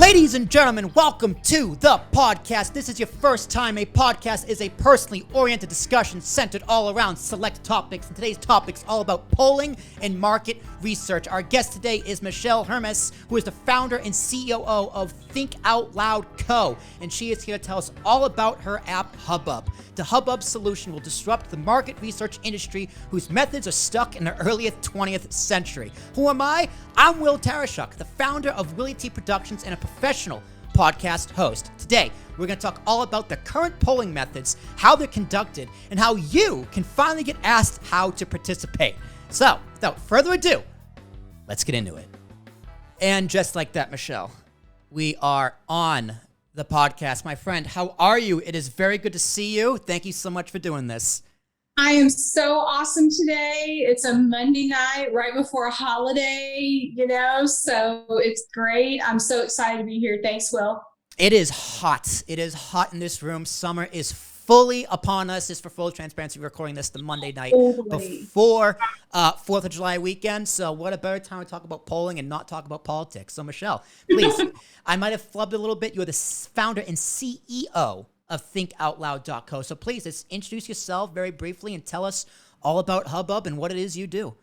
Ladies and gentlemen, welcome to the podcast. This is your first time. A podcast is a personally oriented discussion centered all around select topics. And today's topic's all about polling and market research. Our guest today is Michele Hermes, who is the founder and COO of Think Out Loud Co. And she is here to tell us all about her app, Hubbub. The Hubbub solution will disrupt the market research industry whose methods are stuck in the early 20th century. Who am I? I'm Will Tarashuk, the founder of Willie T Productions and a professional podcast host. Today, we're going to talk all about the current polling methods, how they're conducted, and how you can finally get asked how to participate. So, without further ado, let's get into it. And just like that, Michele, we are on the podcast. My friend, how are you? It is very good to see you. Thank you so much for doing this. I am so awesome today. It's a Monday night right before a holiday, so it's great. I'm so excited to be here. Thanks, Will. It is hot. It is hot in this room. Summer is fully upon us. Just for full transparency, we're recording this the Monday night before 4th of July weekend. So what a better time to talk about polling and not talk about politics. So Michele, please, I might have flubbed a little bit. You're the founder and CEO of thinkoutloud.co. So please, just introduce yourself very briefly and tell us all about Hubbub and what it is you do.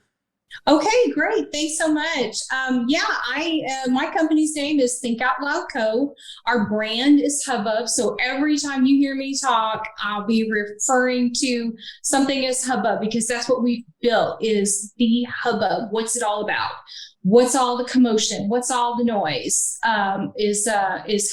Okay, great. Thanks so much. My company's name is Think Out Loud Co. Our brand is Hubbub. So every time you hear me talk, I'll be referring to something as Hubbub because that's what we've built is the Hubbub. What's it all about? What's all the commotion? What's all the noise? Is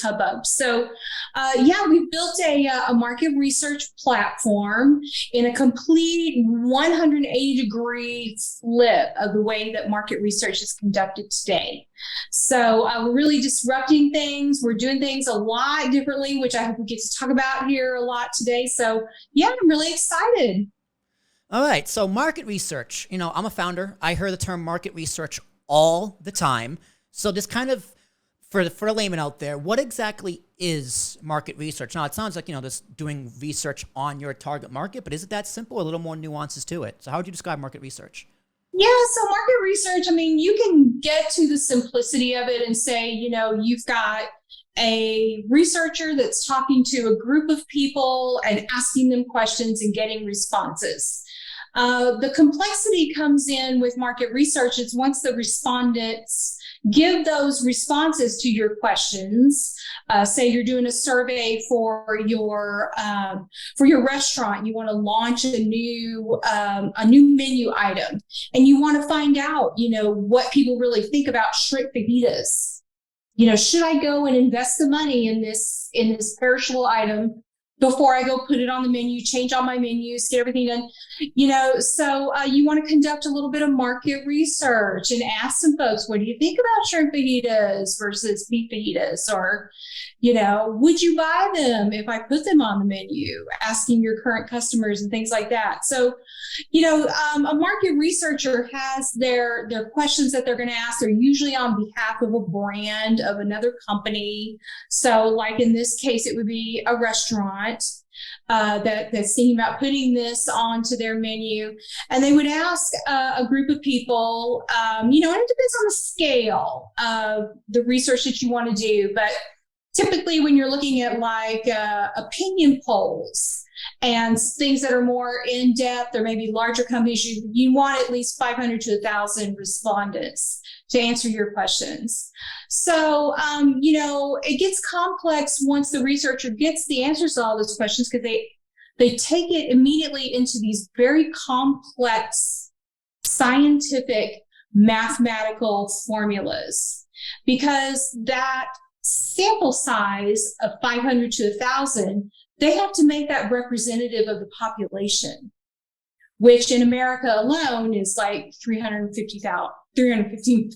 Hubbub. So, we built a market research platform in a complete 180-degree flip of the way that market research is conducted today. So we're really disrupting things. We're doing things a lot differently, which I hope we get to talk about here a lot today. So, I'm really excited. All right. So market research, I'm a founder. I heard the term market research all the time. So just kind of for the layman out there, what exactly is market research? Now, it sounds like, just doing research on your target market, but is it that simple or a little more nuances to it? So how would you describe market research? Yeah, so market research, you can get to the simplicity of it and say, you've got a researcher that's talking to a group of people and asking them questions and getting responses. The complexity comes in with market research is once the respondents give those responses to your questions. Say you're doing a survey for your restaurant, you want to launch a new menu item, and you want to find out, what people really think about shrimp fajitas. Should I go and invest the money in this perishable item before I go put it on the menu, change all my menus, get everything done, so you want to conduct a little bit of market research and ask some folks, what do you think about shrimp fajitas versus beef fajitas? Or, would you buy them if I put them on the menu? Asking your current customers and things like that. So, a market researcher has their questions that they're going to ask. They're usually on behalf of a brand of another company. So like in this case, it would be a restaurant that's thinking about putting this onto their menu. And they would ask a group of people, and it depends on the scale of the research that you want to do. But typically when you're looking at like opinion polls and things that are more in-depth or maybe larger companies, you want at least 500 to 1,000 respondents to answer your questions. So, it gets complex once the researcher gets the answers to all those questions because they take it immediately into these very complex scientific mathematical formulas because that sample size of 500 to 1,000, they have to make that representative of the population, which in America alone is like 315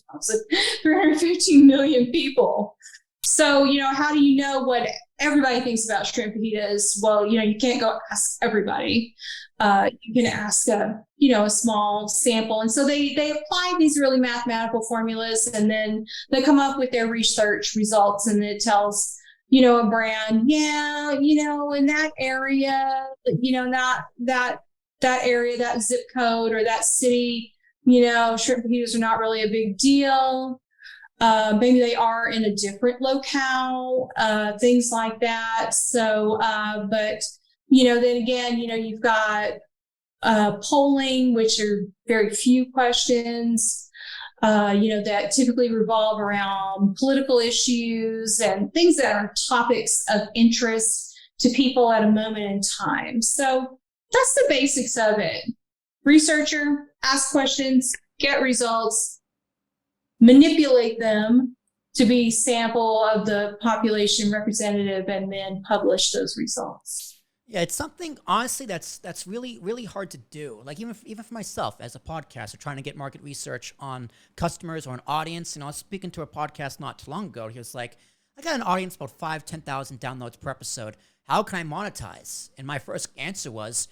million people. So, how do you know what everybody thinks about shrimp fajitas? Well, you can't go ask everybody. You can ask a small sample. And so they apply these really mathematical formulas and then they come up with their research results and it tells, a brand, in that area, not that area, that zip code or that city, shrimp fajitas are not really a big deal. Maybe they are in a different locale, things like that. So, but, then again, you've got polling, which are very few questions, that typically revolve around political issues and things that are topics of interest to people at a moment in time. So that's the basics of it. Researcher, ask questions, get results, manipulate them to be sample of the population representative, and then publish those results. Yeah, it's something honestly that's really really hard to do. Like even for myself as a podcaster trying to get market research on customers or an audience. I was speaking to a podcast not too long ago. He was like, I got an audience about 5,000-10,000 downloads per episode. How can I monetize? And my first answer was,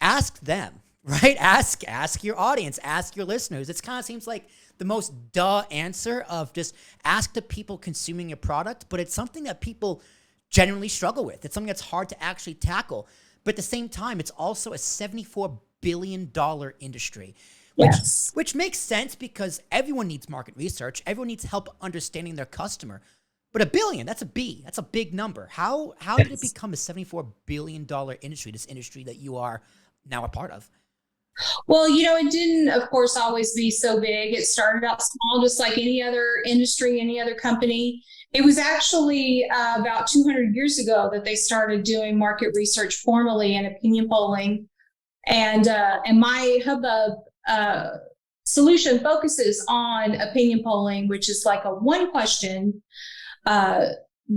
ask them, right? Ask your audience, ask your listeners. It kind of seems like the most duh answer of just ask the people consuming your product, but it's something that people genuinely struggle with. It's something that's hard to actually tackle. But at the same time, it's also a $74 billion industry, which makes sense because everyone needs market research. Everyone needs help understanding their customer. But $1 billion, that's a big number. How did it become a $74 billion industry, this industry that you are now a part of? Well, it didn't, of course, always be so big. It started out small, just like any other industry, any other company. It was actually about 200 years ago that they started doing market research formally and opinion polling. And my Hubbub solution focuses on opinion polling, which is like a one question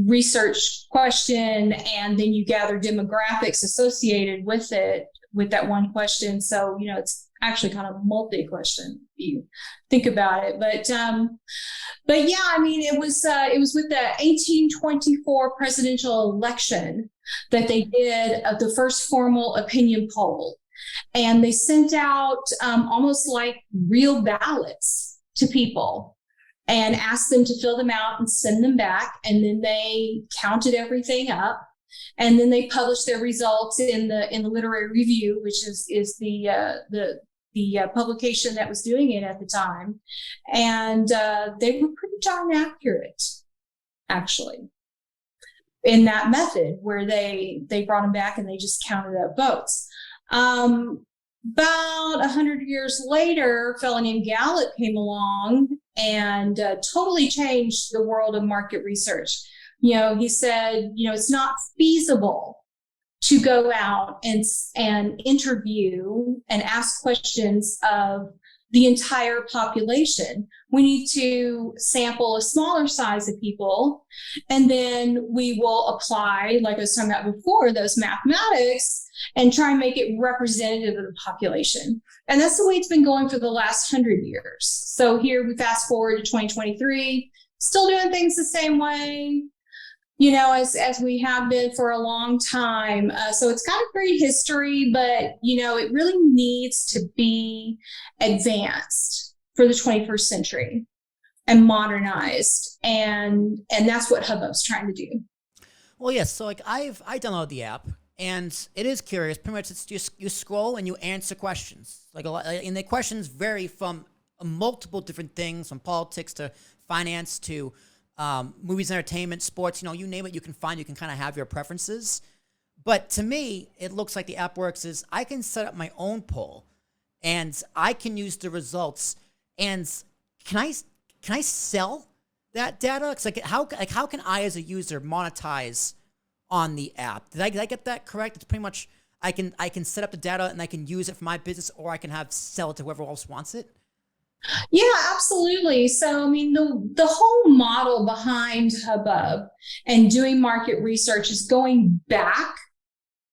research question, and then you gather demographics associated with it, with that one question. So, it's actually kind of multi-question if you think about it. But yeah, it was with the 1824 presidential election that they did the first formal opinion poll. And they sent out almost like real ballots to people and asked them to fill them out and send them back. And then they counted everything up. And then they published their results in the Literary Review, which is the publication that was doing it at the time. And they were pretty darn accurate, actually, in that method where they brought them back and they just counted up votes. About 100 years later, a fellow named Gallup came along and totally changed the world of market research. He said, it's not feasible to go out and interview and ask questions of the entire population. We need to sample a smaller size of people, and then we will apply, like I was talking about before, those mathematics and try and make it representative of the population. And that's the way it's been going for the last 100 years. So here we fast forward to 2023, still doing things the same way, as we have been for a long time. So it's got a great history, but, it really needs to be advanced for the 21st century and modernized. And that's what Hubbub's trying to do. Well, yes. So I downloaded the app and it is curious. Pretty much it's just you scroll and you answer questions. And the questions vary from multiple different things, from politics to finance to movies, entertainment, sports, you name it, you can kind of have your preferences. But to me, it looks like the app works is I can set up my own poll and I can use the results. And can I sell that data? It's how can I as a user monetize on the app? Did I get that correct? It's pretty much I can set up the data and I can use it for my business, or I can sell it to whoever else wants it. Yeah, absolutely. So, the whole model behind Hubbub and doing market research is going back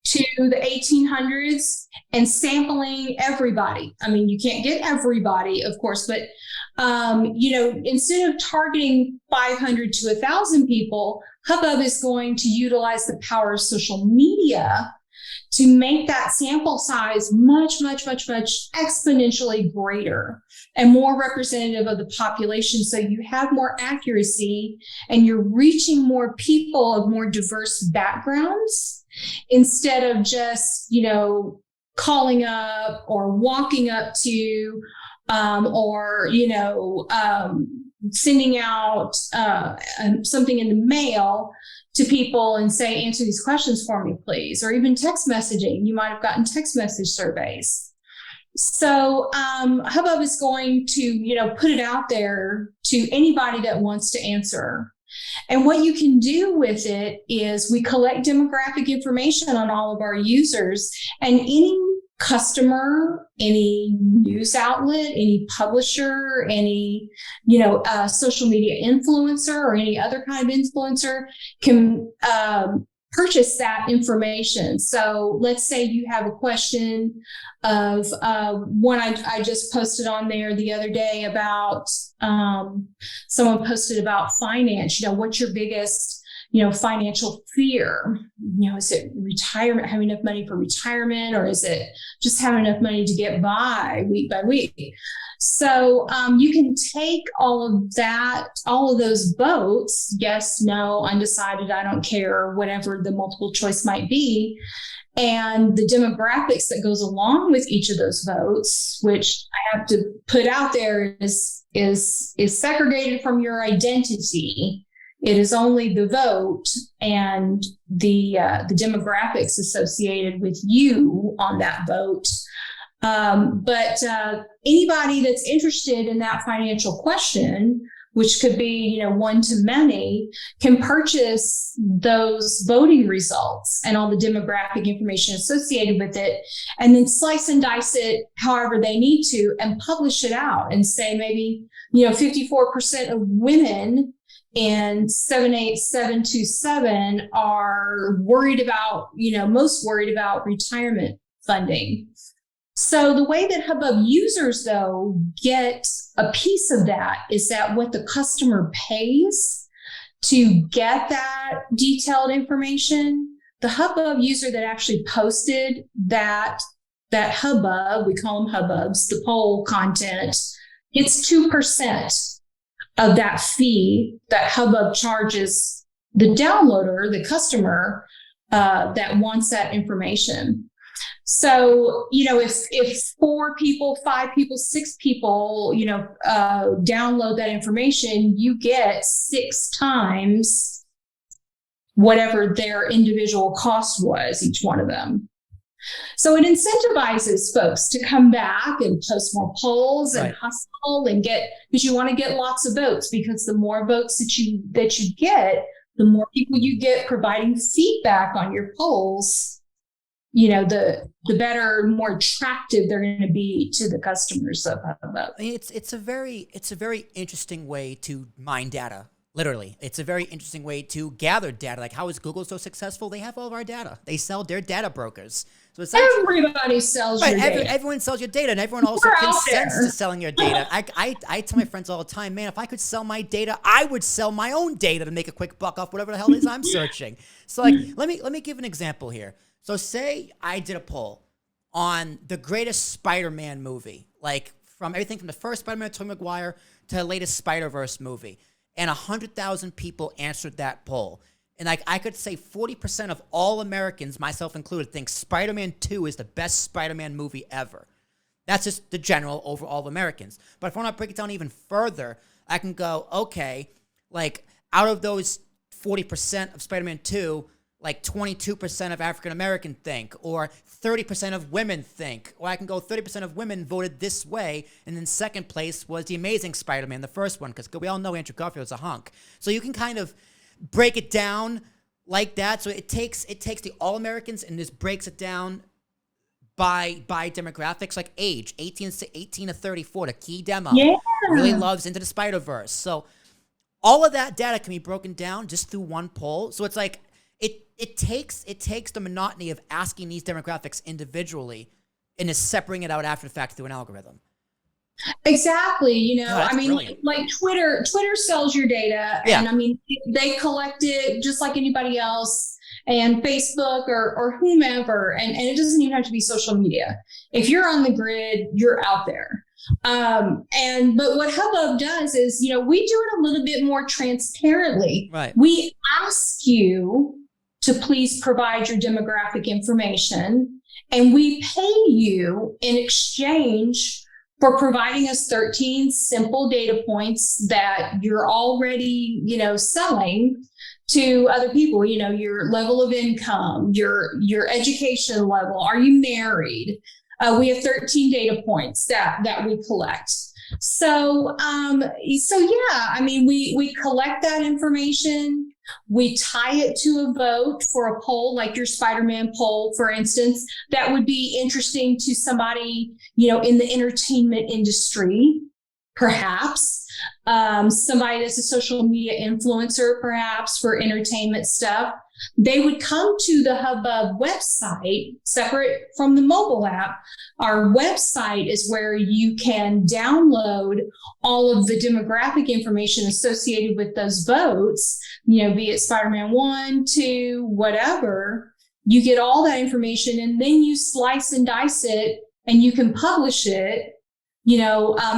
to the 1800s and sampling everybody. You can't get everybody, of course, but, instead of targeting 500 to 1,000 people, Hubbub is going to utilize the power of social media to make that sample size much, much, much, much exponentially greater and more representative of the population. So you have more accuracy and you're reaching more people of more diverse backgrounds instead of just, calling up or walking up to or, sending out something in the mail to people and say, answer these questions for me, please. Or even text messaging. You might have gotten text message surveys. So Hubbub is going to, put it out there to anybody that wants to answer. And what you can do with it is we collect demographic information on all of our users, and any customer, any news outlet, any publisher, any, social media influencer or any other kind of influencer can purchase that information. So let's say you have a question of one I just posted on there the other day about someone posted about finance. What's your biggest financial fear? Is it retirement, having enough money for retirement, or is it just having enough money to get by week by week? So you can take all of that, all of those votes, yes, no, undecided, I don't care, whatever the multiple choice might be, and the demographics that goes along with each of those votes, which I have to put out there is segregated from your identity. It is only the vote and the demographics associated with you on that vote. But anybody that's interested in that financial question, which could be, one to many, can purchase those voting results and all the demographic information associated with it, and then slice and dice it however they need to and publish it out and say maybe, 54% of women in 78727 are worried about, most worried about retirement funding. So the way that Hubbub users, though, get a piece of that is that what the customer pays to get that detailed information, the Hubbub user that actually posted that Hubbub, we call them Hubbubs, the poll content, gets 2% of that fee that Hubbub charges the downloader, the customer that wants that information. So, if 4 people, 5 people, 6 people, download that information, you get 6 times whatever their individual cost was, each one of them. So it incentivizes folks to come back and post more polls and hustle and because you want to get lots of votes, because the more votes that you get, the more people you get providing feedback on your polls, the better, more attractive they're going to be to the customers of Hubbub. It's a very interesting way to mine data. Literally, it's a very interesting way to gather data. Like, how is Google so successful? They have all of our data. They sell their data brokers. So it's everybody sells your data. Everyone sells your data, and everyone also consents to selling your data. I tell my friends all the time, man, if I could sell my data, I would sell my own data to make a quick buck off whatever the hell it is I'm searching. So, let me give an example here. So, say I did a poll on the greatest Spider-Man movie, like from everything from the first Spider-Man, Tobey Maguire, to the latest Spider-Verse movie. And 100,000 people answered that poll. And I could say 40% of all Americans, myself included, think Spider-Man 2 is the best Spider-Man movie ever. That's just the general overall of Americans. But if I want to break it down even further, I can go, okay, like out of those 40% of Spider-Man 2, like 22% of African American think, or 30% of women think, or I can go 30% of women voted this way, and then second place was The Amazing Spider-Man, the first one, because we all know Andrew Garfield's a hunk. So you can kind of break it down like that. So it takes the All-Americans and just breaks it down by demographics, like age, 18 to 34, the key demo. Yeah. Really loves Into the Spider-Verse. So all of that data can be broken down just through one poll. So it's like, it takes the monotony of asking these demographics individually and just separating it out after the fact through an algorithm. Exactly. Brilliant. Like Twitter sells your data, yeah. And they collect it just like anybody else, and Facebook or whomever, and it doesn't even have to be social media. If you're on the grid, you're out there. But what Hubbub does is, we do it a little bit more transparently. Right. We ask you to please provide your demographic information, and we pay you in exchange for providing us 13 simple data points that you're already, selling to other people. Your level of income, your education level, are you married? We have 13 data points that we collect. So yeah, I mean, we collect that information. We tie it to a vote for a poll, like your Spider-Man poll, for instance, that would be interesting to somebody, in the entertainment industry, perhaps. Somebody that's a social media influencer, perhaps, for entertainment stuff. They would come to the Hubbub website, separate from the mobile app. Our website is where you can download all of the demographic information associated with those votes, be it Spider-Man 1, 2, whatever. You get all that information, and then you slice and dice it, and you can publish it,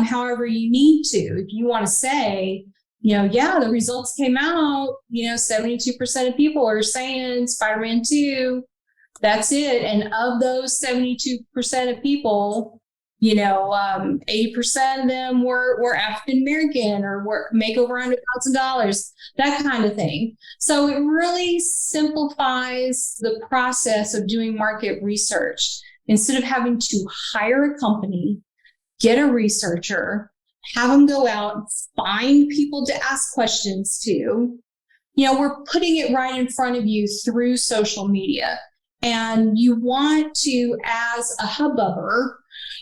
however you need to. If you want to say, the results came out, 72% of people are saying Spider-Man 2, that's it. And of those 72% of people, 80% of them were African-American or make over $100,000, that kind of thing. So it really simplifies the process of doing market research. Instead of having to hire a company, get a researcher, have them go out, find people to ask questions to. We're putting it right in front of you through social media. And you want to, as a Hubbubber,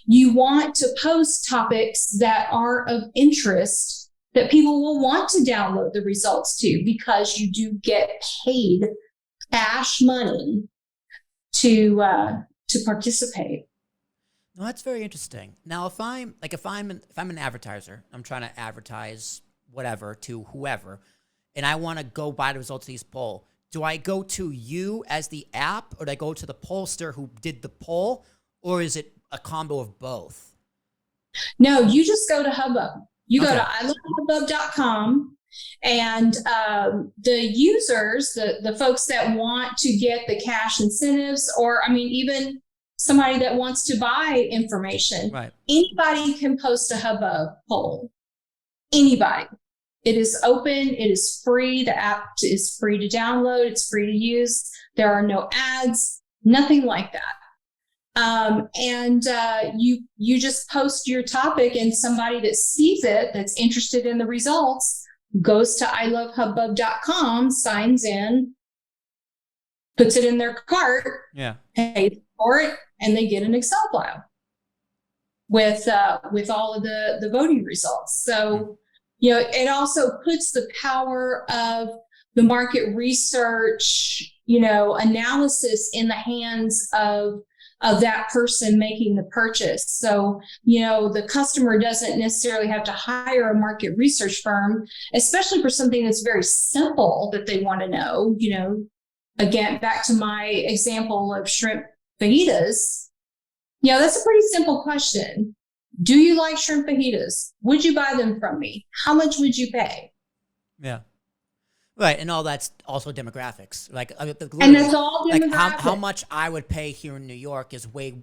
you want to post topics that are of interest that people will want to download the results to, because you do get paid cash money to participate. No, that's very interesting. Now, if I'm an advertiser, I'm trying to advertise whatever to whoever, and I want to go buy the results of these poll, do I go to you as the app, or do I go to the pollster who did the poll, or is it a combo of both? No, you just go to Hubbub. You go to ilovehubbub.com, and the users, the folks that want to get the cash incentives, or even somebody that wants to buy information, right? Anybody can post a Hubbub poll. Anybody. It is open. It is free. The app is free to download. It's free to use. There are no ads, nothing like that. You just post your topic, and somebody that sees it, that's interested in the results, goes to ilovehubbub.com, signs in, puts it in their cart, pays for it, and they get an Excel file with all of the voting results. So, it also puts the power of the market research, analysis in the hands of that person making the purchase. So, the customer doesn't necessarily have to hire a market research firm, especially for something that's very simple that they want to know. Again, back to my example of shrimp fajitas. That's a pretty simple question. Do you like shrimp fajitas? Would you buy them from me? How much would you pay? Yeah. Right, and all that's also demographics. And that's all demographics. Like how much I would pay here in New York is way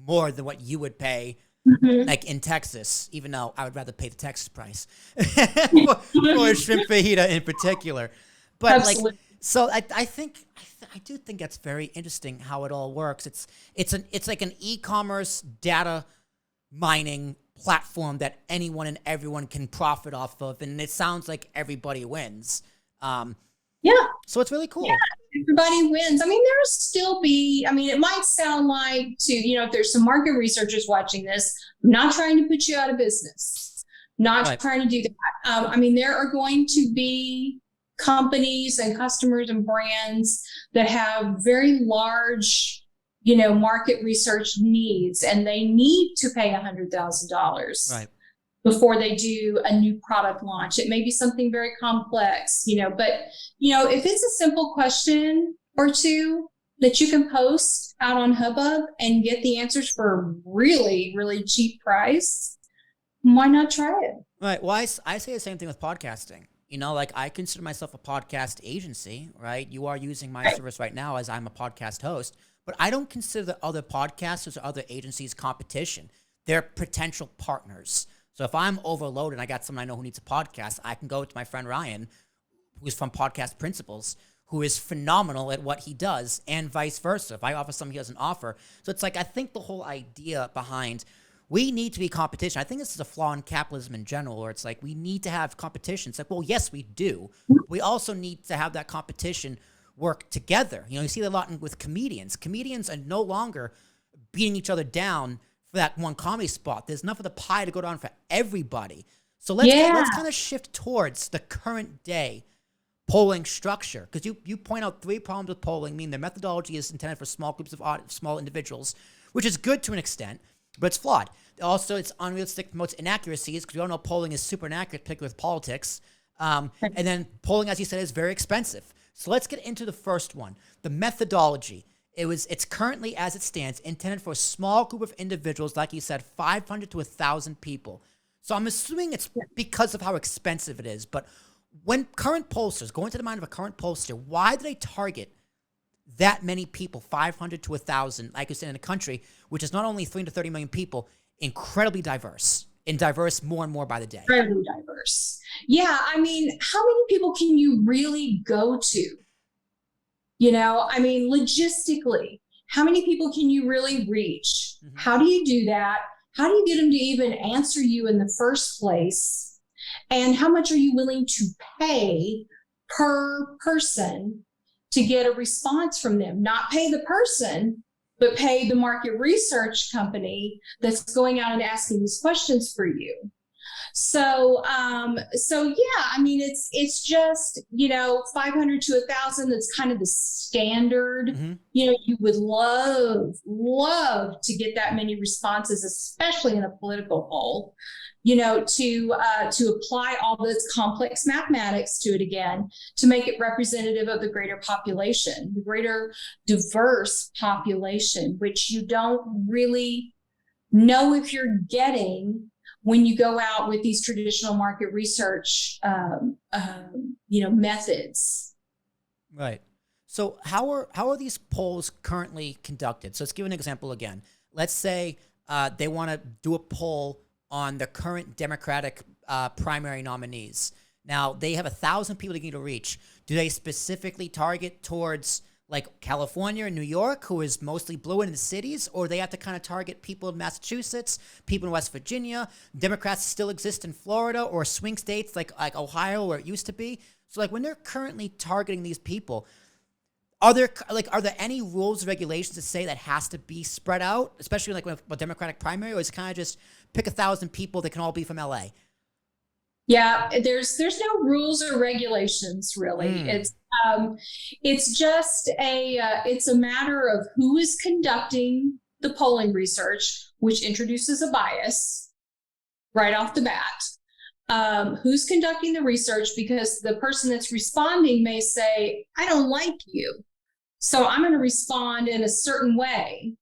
more than what you would pay, like in Texas, even though I would rather pay the Texas price for a shrimp fajita in particular. But Absolutely. I do think that's very interesting how it all works. It's like an e-commerce data mining platform that anyone and everyone can profit off of, and it sounds like everybody wins. So it's really cool. Yeah, everybody wins. There'll still be, it might sound like if there's some market researchers watching this, I'm not trying to put you out of business, not trying to do that. There are going to be companies and customers and brands that have very large, market research needs, and they need to pay $100,000 before they do a new product launch. It may be something very complex, but if it's a simple question or two that you can post out on Hubbub and get the answers for a really, really cheap price, why not try it? Right. Well, I say the same thing with podcasting. I consider myself a podcast agency, right? You are using my service right now as I'm a podcast host, but I don't consider the other podcasters or other agencies competition. they're potential partners. So if I'm overloaded and I got someone I know who needs a podcast, I can go to my friend Ryan, who's from Podcast Principles, who is phenomenal at what he does, and vice versa. If I offer something he doesn't offer. So it's like, I think the whole idea behind, we need to be competition. I think this is a flaw in capitalism in general, where it's like, we need to have competition. It's like, well, yes, we do. We also need to have that competition work together. You know, you see that a lot with comedians. Comedians are no longer beating each other down for that one comedy spot. There's enough of the pie to go down for everybody. So let's kind of shift towards the current day polling structure, because you point out 3 problems with polling. I mean, the methodology is intended for small groups of small individuals, which is good to an extent, but it's flawed. Also, it's unrealistic, promotes inaccuracies, because we all know polling is super inaccurate, particularly with politics. And then polling, as you said, is very expensive. So let's get into the first one, the methodology. It's currently, as it stands, intended for a small group of individuals, like you said, 500 to 1,000 people. So I'm assuming it's because of how expensive it is, but when current pollsters, go into the mind of a current pollster, why do they target that many people, 500 to 1,000, like you said, in a country which is not only 330 million people, incredibly diverse, and diverse more and more by the day? Incredibly diverse. Yeah, I mean, how many people can you really go to? You know, I mean, logistically, how many people can you really reach? Mm-hmm. How do you do that? How do you get them to even answer you in the first place? And how much are you willing to pay per person to get a response from them? Not pay the person, but pay the market research company that's going out and asking these questions for you. So yeah, I mean, it's just, 500 to 1,000. That's kind of the standard. Mm-hmm. You would love to get that many responses, especially in a political poll, to apply all this complex mathematics to it again, to make it representative of the greater population, the greater diverse population, which you don't really know if you're getting when you go out with these traditional market research, methods. Right. So how are these polls currently conducted? So let's give an example again. Let's say they want to do a poll on the current Democratic primary nominees. Now, they have 1,000 people they need to reach. Do they specifically target towards like California and New York, who is mostly blue in the cities, or they have to kind of target people in Massachusetts, people in West Virginia? Democrats still exist in Florida or swing states like Ohio, where it used to be. So like when they're currently targeting these people, are there any rules or regulations that say that has to be spread out, especially like with a Democratic primary, or is it kind of just pick 1,000 people that can all be from LA? Yeah, there's no rules or regulations really. It's just it's a matter of who is conducting the polling research, which introduces a bias right off the bat. Who's conducting the research, because the person that's responding may say, I don't like you, so I'm going to respond in a certain way,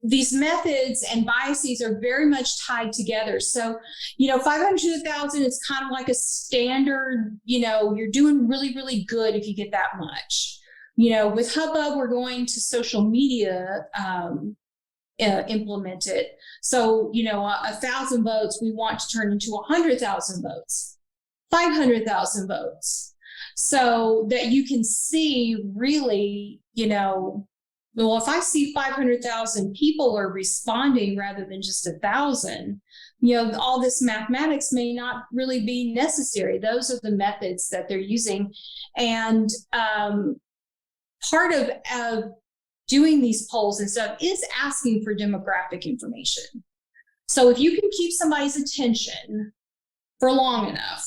these methods and biases are very much tied together. So, 500 to 1,000 is kind of like a standard, you're doing really, really good if you get that much. With Hubbub, we're going to social media, implement it. So, 1,000 votes, we want to turn into 100,000 votes, 500,000 votes, so that you can see really, well, if I see 500,000 people are responding rather than just 1,000, all this mathematics may not really be necessary. Those are the methods that they're using. And part of doing these polls and stuff is asking for demographic information. So if you can keep somebody's attention for long enough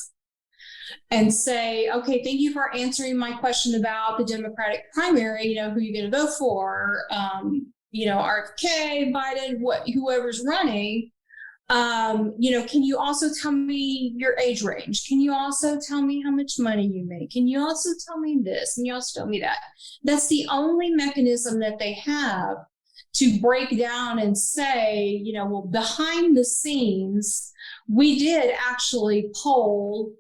and say, okay, thank you for answering my question about the Democratic primary, who you're going to vote for, RFK, Biden, whoever's running, can you also tell me your age range? Can you also tell me how much money you make? Can you also tell me this? Can you also tell me that? That's the only mechanism that they have to break down and say, well, behind the scenes, we did actually poll,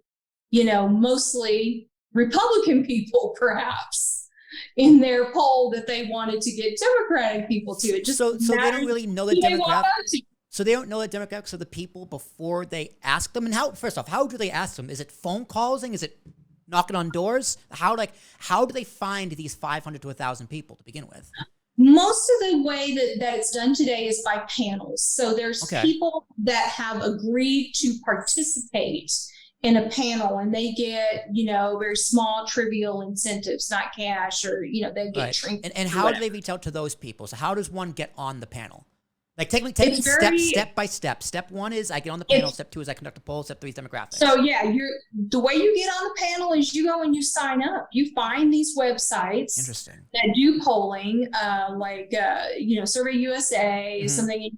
mostly Republican people, perhaps, in their poll that they wanted to get Democratic people to. It just so they don't really know the demographic. So they don't know the demographics of the people before they ask them. And first off, how do they ask them? Is it phone calling? Is it knocking on doors? How do they find these 500 to 1,000 people to begin with? Most of the way that it's done today is by panels. So there's people that have agreed to participate in a panel, and they get, very small, trivial incentives, not cash, or, they get trinkets. And how do they reach out to those people? So how does one get on the panel? Like, take me step by step. Step 1 is I get on the panel. Step 2 is I conduct a poll. Step 3 is demographics. So the way you get on the panel is you go and you sign up. You find these websites that do polling, Survey USA, something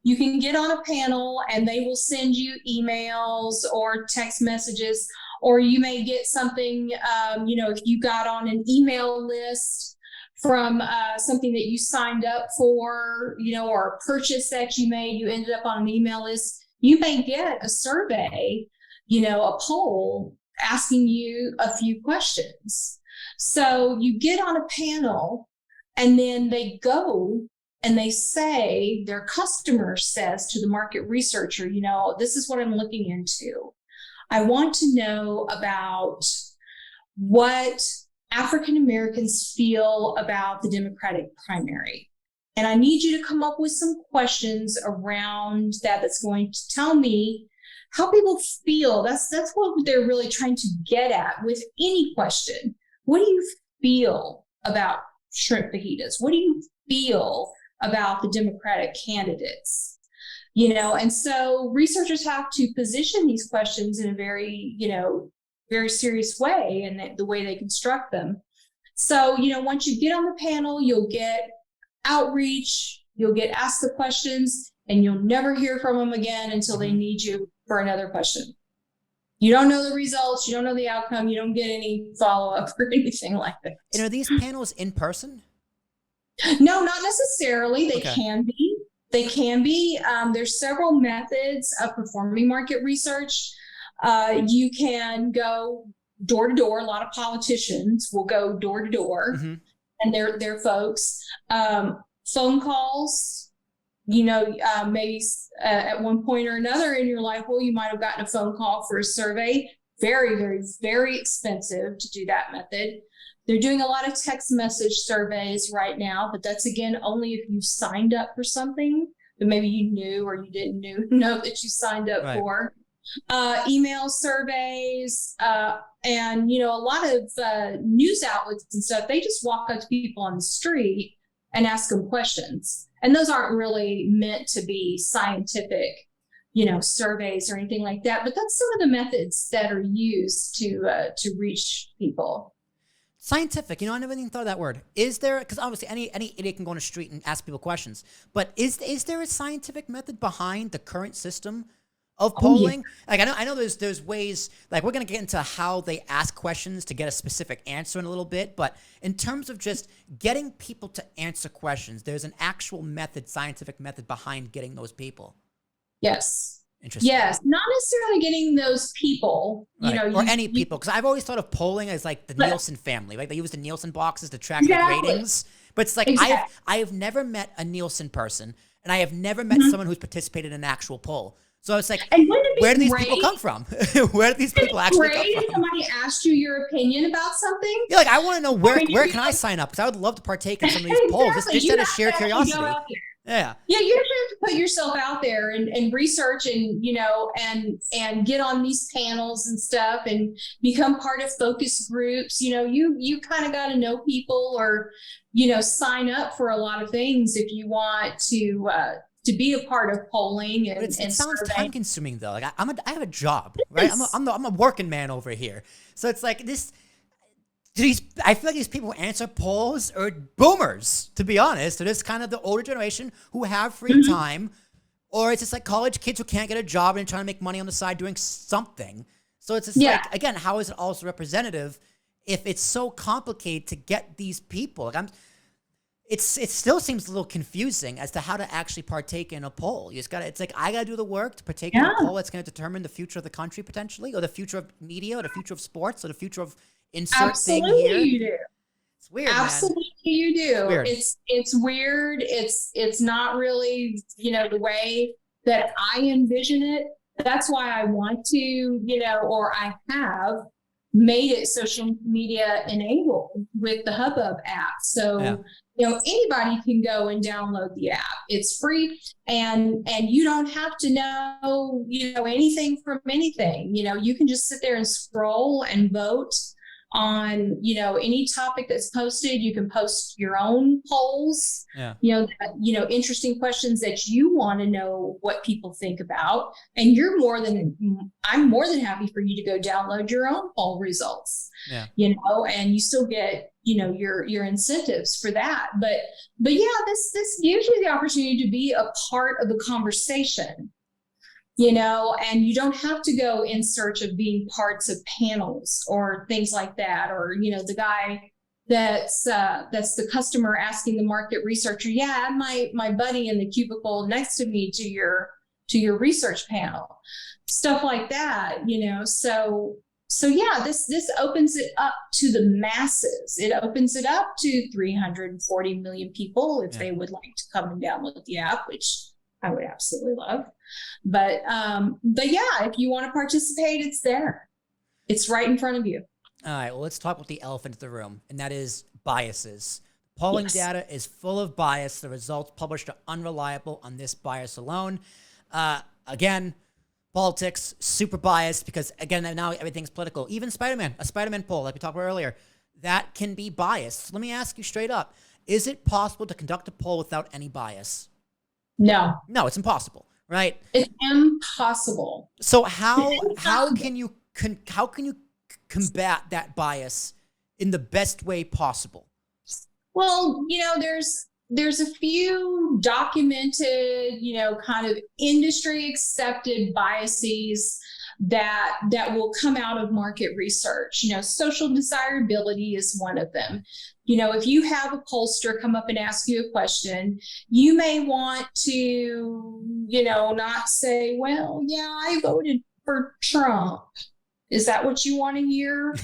you can get on a panel, and they will send you emails or text messages, or you may get something, if you got on an email list from something that you signed up for, or a purchase that you made, you ended up on an email list, you may get a survey, a poll asking you a few questions. So you get on a panel, and then they go and they say, their customer says to the market researcher, this is what I'm looking into. I want to know about what African Americans feel about the Democratic primary. And I need you to come up with some questions around that's going to tell me how people feel. That's what they're really trying to get at with any question. What do you feel about shrimp fajitas? What do you feel about the Democratic candidates? And so researchers have to position these questions in a very, very serious way, and the way they construct them. So, once you get on the panel, you'll get outreach, you'll get asked the questions, and you'll never hear from them again until they need you for another question. You don't know the results, you don't know the outcome, you don't get any follow-up or anything like that. And are these panels in person? No, not necessarily. They can be. They can be. There's several methods of performing market research. You can go door to door. A lot of politicians will go door to door, and they're folks. Phone calls, maybe at one point or another in your life, you might have gotten a phone call for a survey. Very, very, very expensive to do that method. They're doing a lot of text message surveys right now, but that's, again, only if you signed up for something that maybe you knew or you didn't know that you signed up for. Email surveys, and, a lot of news outlets and stuff, they just walk up to people on the street and ask them questions. And those aren't really meant to be scientific, surveys or anything like that. But that's some of the methods that are used to reach people. Scientific, I never even thought of that word. Is there, because obviously any idiot can go on the street and ask people questions, but is there a scientific method behind the current system of polling? Like, I know there's ways, like, we're going to get into how they ask questions to get a specific answer in a little bit, but in terms of just getting people to answer questions, there's an actual method, scientific method behind getting those people. Yes. Interesting. Yes, not necessarily getting those people, or any people, because I've always thought of polling as like the Nielsen family, right? They use the Nielsen boxes to track the ratings, but it's like I have never met a Nielsen person, and I have never met someone who's participated in an actual poll. So it's like, where do these people come from? Where do these people actually come from? If somebody asked you your opinion about something. Yeah, like, I want to know where can I sign up? Because I would love to partake in some of these polls, just out of sheer curiosity. Yeah, you actually have to put yourself out there and research and and get on these panels and stuff and become part of focus groups. You kind of got to know people, or sign up for a lot of things if you want to be a part of polling. And it sounds time consuming though. Like I have a job, right? I'm a working man over here, so it's like this. I feel like these people who answer polls are boomers, to be honest. They're just kind of the older generation who have free time, or it's just like college kids who can't get a job and trying to make money on the side doing something. So it's just like, again, how is it also representative if it's so complicated to get these people? Like it still seems a little confusing as to how to actually partake in a poll. It's like, I gotta do the work to partake in a poll that's going to determine the future of the country potentially, or the future of media, or the future of sports, or the future of insert thing here. You do. It's weird, Absolutely, you do. Weird. It's weird. It's not really, the way that I envision it. That's why I want to, or I have made it social media enabled with the Hubbub app. So, anybody can go and download the app. It's free, and you don't have to know, anything from anything. You can just sit there and scroll and vote on, any topic that's posted. You can post your own polls, interesting questions that you want to know what people think about. And I'm more than happy for you to go download your own poll results, and you still get, your incentives for that. But yeah, this gives you the opportunity to be a part of the conversation. And you don't have to go in search of being parts of panels or things like that. Or, the guy that's the customer asking the market researcher, add my buddy in the cubicle next to me to your research panel, stuff like that, So yeah, this opens it up to the masses. It opens it up to 340 million people if they would like to come and download the app, which I would absolutely love. But yeah, if you want to participate, it's there. It's right in front of you. All right, well, let's talk about the elephant in the room, and that is biases. Polling data is full of bias. The results published are unreliable on this bias alone. Again, politics, super biased because, again, now everything's political. Even a Spider-Man poll, like we talked about earlier, that can be biased. So let me ask you straight up. Is it possible to conduct a poll without any bias? No. No, it's impossible, right? It's impossible. So how can you combat that bias in the best way possible? Well, there's a few documented, kind of industry accepted biases that will come out of market research. Social desirability is one of them. If you have a pollster come up and ask you a question, you may want to, not say, well, yeah, I voted for Trump. Is that what you want to hear?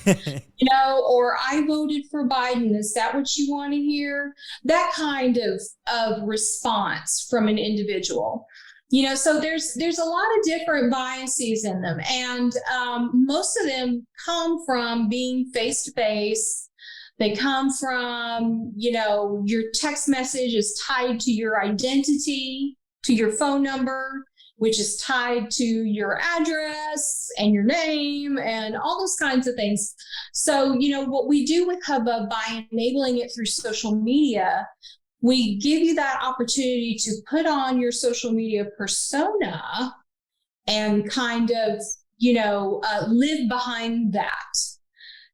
Or I voted for Biden. Is that what you want to hear? That kind of response from an individual. So there's a lot of different biases in them. And most of them come from being face-to-face. They come from, your text message is tied to your identity, to your phone number, which is tied to your address and your name and all those kinds of things. So, what we do with Hubbub by enabling it through social media, we give you that opportunity to put on your social media persona and kind of, live behind that.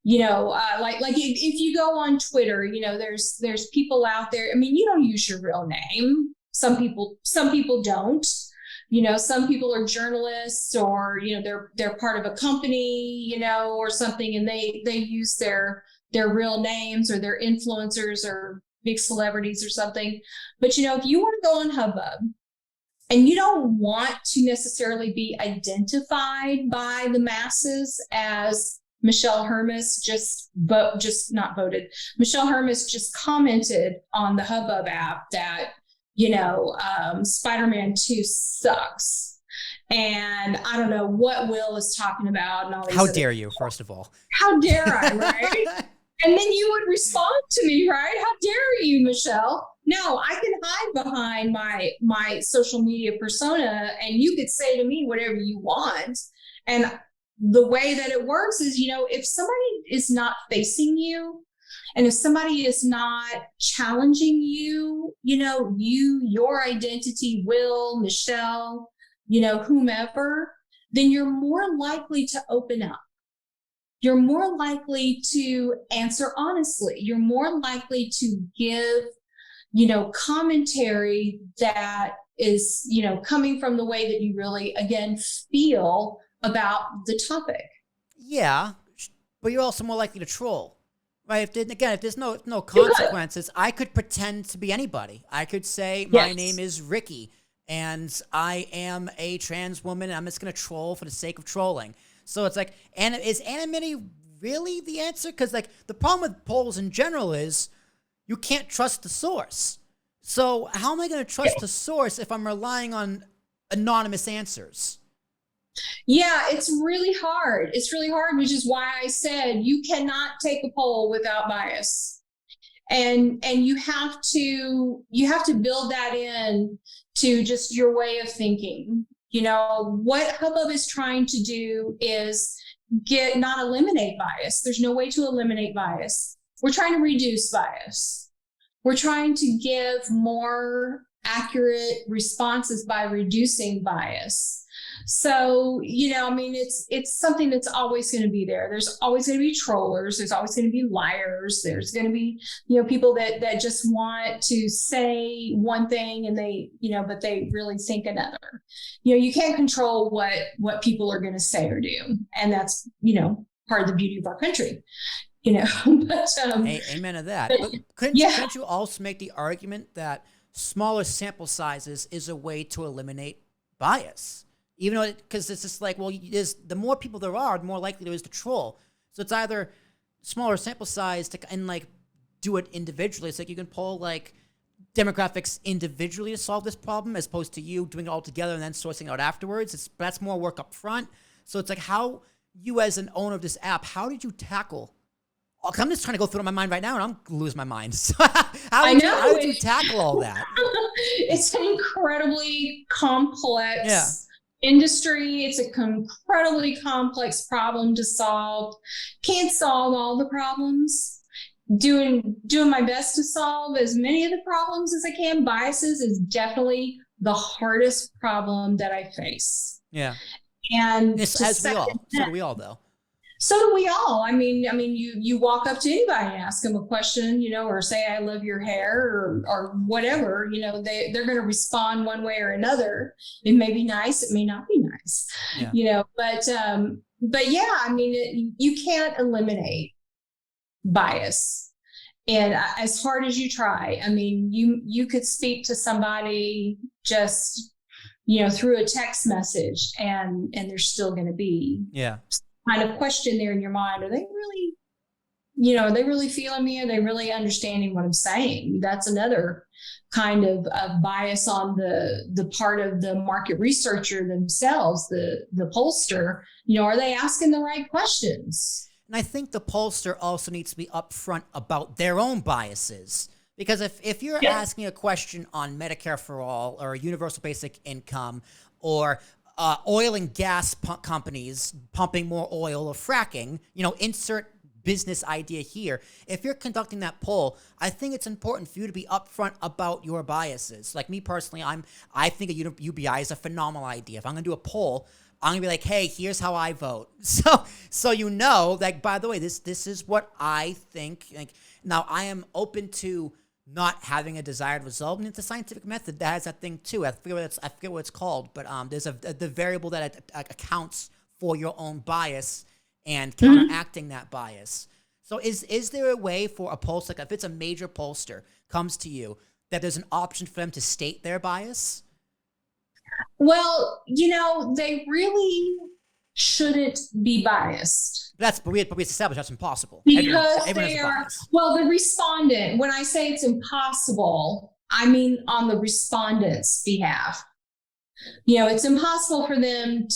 Like if you go on Twitter, there's people out there. I mean, you don't use your real name. Some people don't. Some people are journalists or, they're part of a company, or something, and they use their real names or their influencers or big celebrities or something. But, if you want to go on Hubbub and you don't want to necessarily be identified by the masses as Michele Hermes Michele Hermes just commented on the Hubbub app that, Spider-Man 2 sucks. And I don't know what Will is talking about. And all these How dare you, first of all? How dare I, right? And then you would respond to me, right? How dare you, Michele? No, I can hide behind my social media persona, and you could say to me whatever you want. And the way that it works is, if somebody is not facing you, and if somebody is not challenging you, your identity, Will, Michele, whomever, then you're more likely to open up. You're more likely to answer honestly. You're more likely to give, commentary that is, coming from the way that you really, again, feel about the topic. Yeah, but you're also more likely to troll, right? If there's no consequences, I could pretend to be anybody. I could say my name is Ricky and I am a trans woman. And I'm just going to troll for the sake of trolling. So it's like, and is anonymity really the answer? Because like the problem with polls in general is you can't trust the source. So how am I going to trust the source if I'm relying on anonymous answers? Yeah, it's really hard. It's really hard, which is why I said you cannot take a poll without bias. And you have to build that in to just your way of thinking. You know, what Hubbub is trying to do is not eliminate bias. There's no way to eliminate bias. We're trying to reduce bias. We're trying to give more accurate responses by reducing bias. So, you know, I mean, it's something that's always going to be there. There's always going to be trollers. There's always going to be liars. There's going to be, you know, people that just want to say one thing and they, you know, but they really think another. You know, you can't control what people are going to say or do. And that's, you know, part of the beauty of our country. You know, but amen to that. But couldn't you also make the argument that smaller sample sizes is a way to eliminate bias? Even though, because it's just like, well, the more people there are, the more likely there is to troll. So it's either smaller sample size and like do it individually. It's like you can poll like demographics individually to solve this problem, as opposed to you doing it all together and then sourcing out afterwards. That's more work up front. So it's like, how you as an owner of this app, how did you tackle? I'm just trying to go through it in my mind right now, and I'm losing my mind. So how did you tackle all that? It's an incredibly complex industry. It's an incredibly complex problem to solve. Can't solve all the problems. Doing my best to solve as many of the problems as I can. Biases is definitely the hardest problem that I face. Yeah. And as we all. So do we all, though. So do we all. I mean, you walk up to anybody and ask them a question, you know, or say, I love your hair or whatever, you know, they're going to respond one way or another. It may be nice. It may not be nice, you know, but yeah, I mean, you can't eliminate bias. And as hard as you try, I mean, you could speak to somebody just, you know, through a text message and there's still going to be kind of question there in your mind. Are they really, you know, are they really feeling me? Are they really understanding what I'm saying? That's another kind of bias on the part of the market researcher themselves, the pollster. You know, are they asking the right questions? And I think the pollster also needs to be upfront about their own biases. Because if you're asking a question on Medicare for all or universal basic income or oil and gas companies pumping more oil or fracking, you know, insert business idea here. If you're conducting that poll, I think it's important for you to be upfront about your biases. Like me personally, I think a UBI is a phenomenal idea. If I'm going to do a poll, I'm going to be like, hey, here's how I vote. So you know that, by the way, this is what I think. Like, now I am open to not having a desired result, and it's a scientific method that has that thing too. I forget what it's called, but there's the variable that accounts for your own bias and counteracting that bias. So is there a way for a pollster, like if it's a major pollster comes to you, that there's an option for them to state their bias? Well, you know, they really shouldn't be biased. But we established that's impossible. Because they are, well, the respondent, when I say it's impossible, I mean on the respondent's behalf. You know, it's impossible for them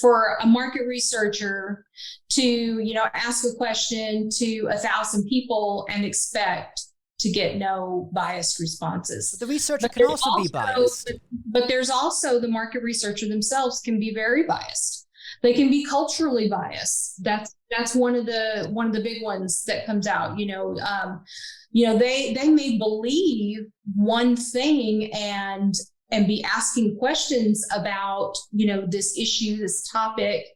for a market researcher to, you know, ask a question to 1,000 people and expect to get no biased responses. But the researcher can also be biased. But there's also the market researcher themselves can be very biased. They can be culturally biased. That's one of the big ones that comes out. You know, they may believe one thing and be asking questions about, you know, this issue, this topic,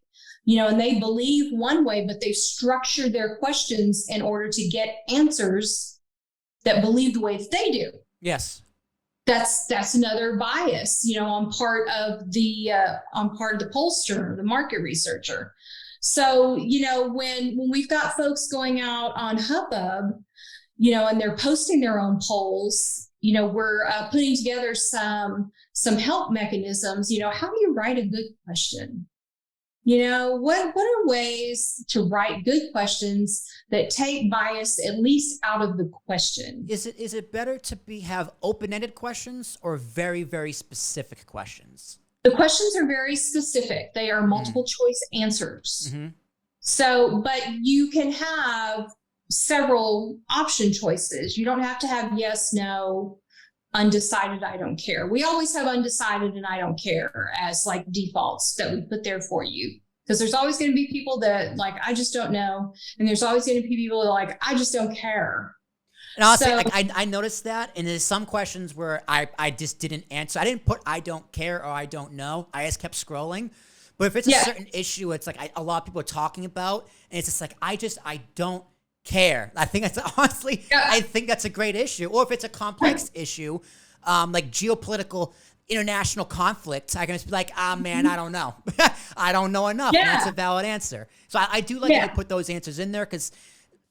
you know, and they believe one way, but they structure their questions in order to get answers that believe the way that they do. Yes. That's another bias, you know, on part of the pollster, the market researcher. So, you know, when we've got folks going out on Hubbub, you know, and they're posting their own polls, you know, we're putting together some help mechanisms. You know, how do you write a good question? What are ways to write good questions that take bias at least out of the question? Is it better to have open-ended questions or very, very specific questions? The questions are very specific. They are multiple choice answers. Mm-hmm. So, but you can have several option choices. You don't have to have yes, no, undecided, I don't care. We always have undecided and I don't care as like defaults that we put there for you. Because there's always going to be people that like, I just don't know. And there's always going to be people that are like, I just don't care. And honestly, I noticed that, and there's some questions where I just didn't answer. I didn't put I don't care or I don't know. I just kept scrolling. But if it's a certain issue, it's like a lot of people are talking about, and it's just like I don't care. I think that's honestly, I think that's a great issue. Or if it's a complex issue, like geopolitical international conflict, I can just be like, man, I don't know. I don't know enough. And that's a valid answer. So I do like to put those answers in there because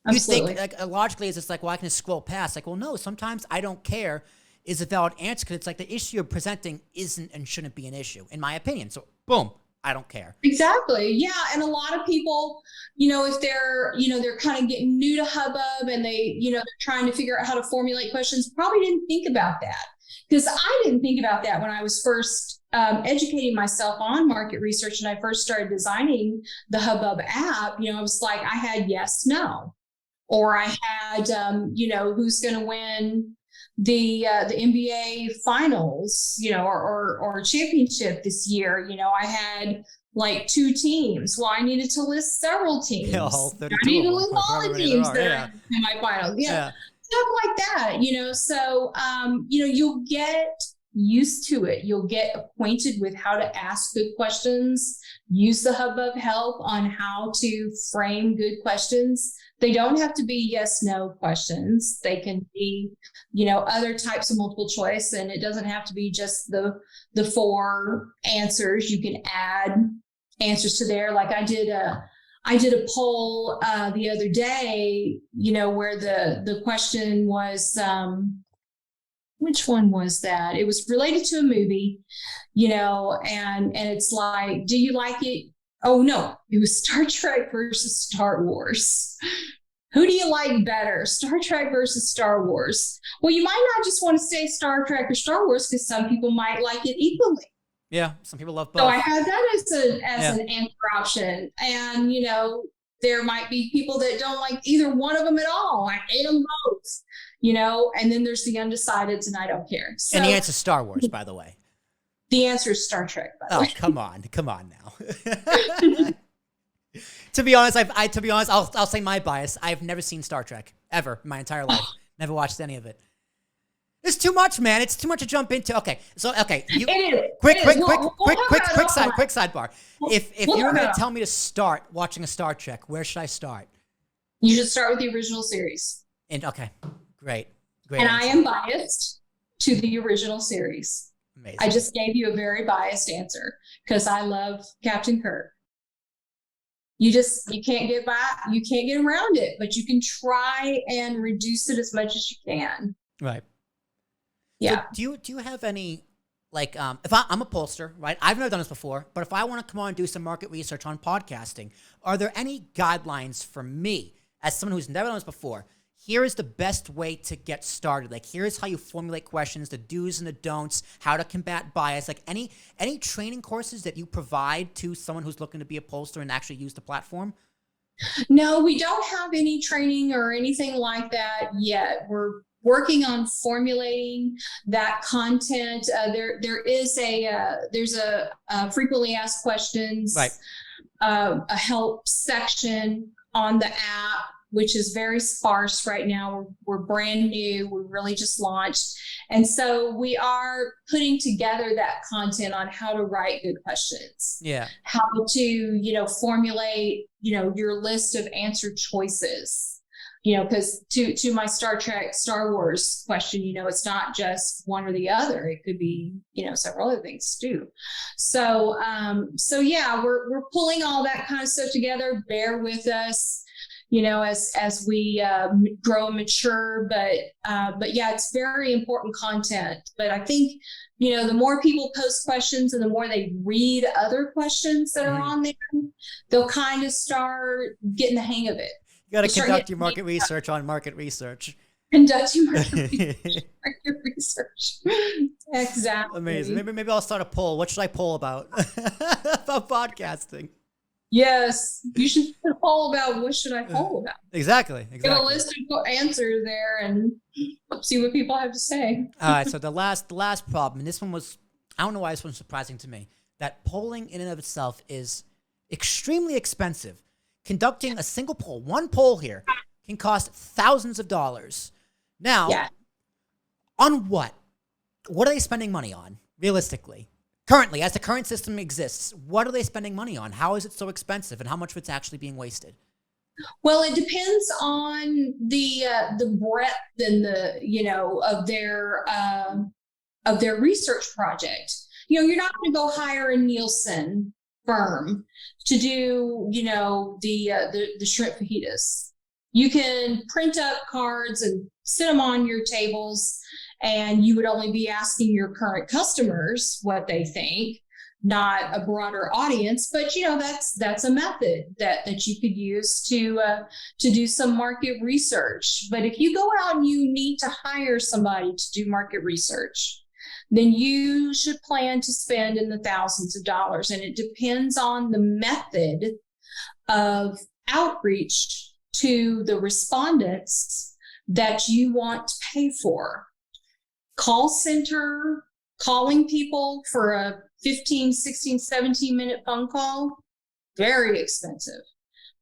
you think like logically it's just like, well, I can just scroll past. Like, well, no, sometimes I don't care is a valid answer because it's like the issue you're presenting isn't and shouldn't be an issue, in my opinion. So boom, I don't care. Exactly. Yeah. And a lot of people, if they're kind of getting new to Hubbub and they're trying to figure out how to formulate questions, probably didn't think about that. Because I didn't think about that when I was first educating myself on market research and I first started designing the Hubbub app. I was like, I had yes, no, or I had, who's going to win the NBA finals, or championship this year. I had like 2 teams. Well, I needed to list several teams. I needed to list all the teams that are in my finals. Stuff like that, so, you'll get used to it. You'll get acquainted with how to ask good questions, use the Hubbub help on how to frame good questions. They don't have to be yes, no questions. They can be, other types of multiple choice, and it doesn't have to be just the 4 answers. You can add answers to there. Like I did a poll the other day, where the question was, which one was that? It was related to a movie, and it's like, do you like it? Oh no, it was Star Trek versus Star Wars. Who do you like better, Star Trek versus Star Wars? Well, you might not just want to say Star Trek or Star Wars because some people might like it equally. Yeah, some people love both. So I had that as an answer option. And, there might be people that don't like either one of them at all. I hate them both, and then there's the undecideds and I don't care. So, and the answer is Star Wars, by the way. The answer is Star Trek, by the way. Come on now. To be honest, I'll say my bias. I've never seen Star Trek ever in my entire life. Never watched any of it. It's too much, man. It's too much to jump into. Okay, so quick sidebar. If you're going to tell me to start watching a Star Trek, where should I start? You should start with the original series. And great. And answer. I am biased to the original series. Amazing. I just gave you a very biased answer because I love Captain Kirk. You can't get around it, but you can try and reduce it as much as you can. Right. Yeah. So do you have any, like, if I'm a pollster, right? I've never done this before, but if I want to come on and do some market research on podcasting, are there any guidelines for me as someone who's never done this before? Here is the best way to get started. Like, here's how you formulate questions, the do's and the don'ts, how to combat bias. Like any training courses that you provide to someone who's looking to be a pollster and actually use the platform? No, we don't have any training or anything like that yet. We're working on formulating that content. There's a frequently asked questions, right. A help section on the app, which is very sparse right now. We're brand new. We really just launched. And so we are putting together that content on how to write good questions. Yeah. How to, formulate, your list of answer choices. Because to my Star Trek, Star Wars question, it's not just one or the other. It could be, several other things too. So yeah, we're pulling all that kind of stuff together. Bear with us. as we grow and mature. But yeah, it's very important content. But I think, the more people post questions and the more they read other questions that are on there, they'll kind of start getting the hang of it. You got to conduct your market research on market research. Conducting market research. Exactly. Amazing. Maybe I'll start a poll. What should I poll about? About podcasting. Yes, you should put a poll about what should I poll about. Exactly. Get a list of answers there and see what people have to say. All right. So the last problem, and this one was, I don't know why this one's surprising to me, that polling in and of itself is extremely expensive. Conducting a single poll, one poll here, can cost thousands of dollars. Now, on what? What are they spending money on, realistically? Currently, as the current system exists, what are they spending money on? How is it so expensive, and how much of it's actually being wasted? Well, it depends on the breadth and of their research project. You're not going to go hire a Nielsen firm to do the shrimp fajitas. You can print up cards and sit them on your tables, and you would only be asking your current customers what they think, not a broader audience. But that's a method that you could use to do some market research. But if you go out and you need to hire somebody to do market research, then you should plan to spend in the thousands of dollars. And it depends on the method of outreach to the respondents that you want to pay for. Call center, calling people for a 15, 16, 17-minute phone call, very expensive.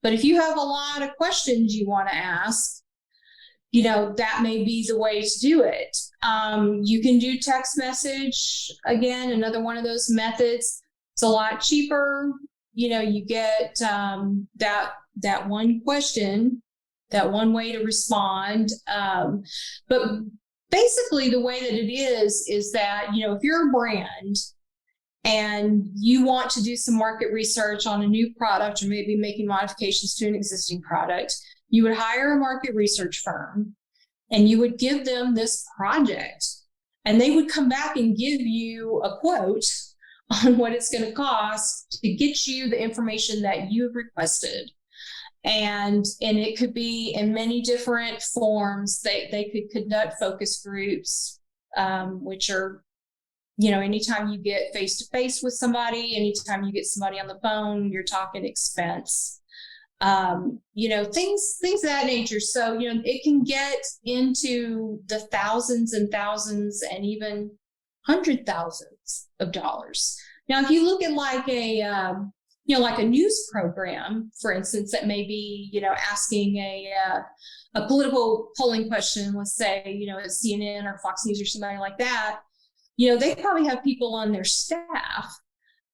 But if you have a lot of questions you want to ask, that may be the way to do it. You can do text message, again, another one of those methods. It's a lot cheaper. You get that one question, that one way to respond. But basically the way that it is that, if you're a brand and you want to do some market research on a new product or maybe making modifications to an existing product, you would hire a market research firm and you would give them this project, and they would come back and give you a quote on what it's going to cost to get you the information that you have requested. And it could be in many different forms. They could conduct focus groups, which are, anytime you get face-to-face with somebody, anytime you get somebody on the phone, you're talking expense, things of that nature. So, it can get into the thousands and thousands and even $100,000s of dollars. Now, if you look at like a news program, for instance, that may be, asking a political polling question, let's say, at CNN or Fox News or somebody like that, they probably have people on their staff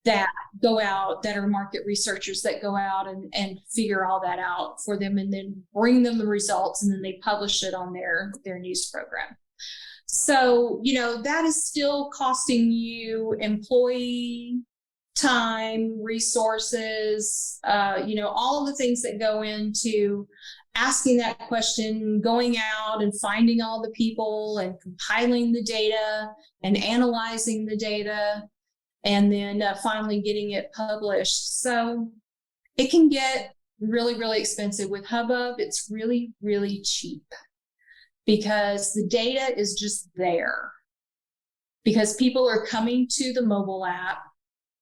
that go out, that are market researchers, that go out and figure all that out for them and then bring them the results, and then they publish it on their news program. So, that is still costing you employee time, resources, all of the things that go into asking that question, going out and finding all the people and compiling the data and analyzing the data, and then finally getting it published. So it can get really, really expensive. With Hubbub, it's really, really cheap because the data is just there, because people are coming to the mobile app.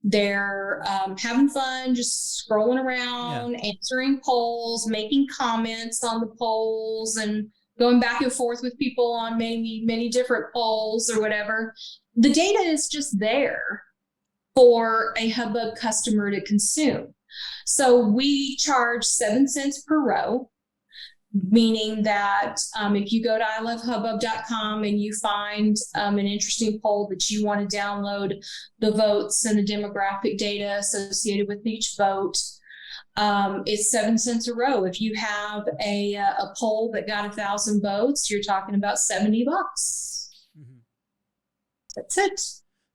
They're having fun, just scrolling around, answering polls, making comments on the polls, and going back and forth with people on many different polls or whatever. The data is just there for a Hubbub customer to consume. So we charge 7 cents per row, meaning that if you go to ilovehubbub.com and you find an interesting poll that you want to download the votes and the demographic data associated with each vote, it's 7 cents a row. If you have a poll that got 1,000 votes, you're talking about $70. Mm-hmm. That's it.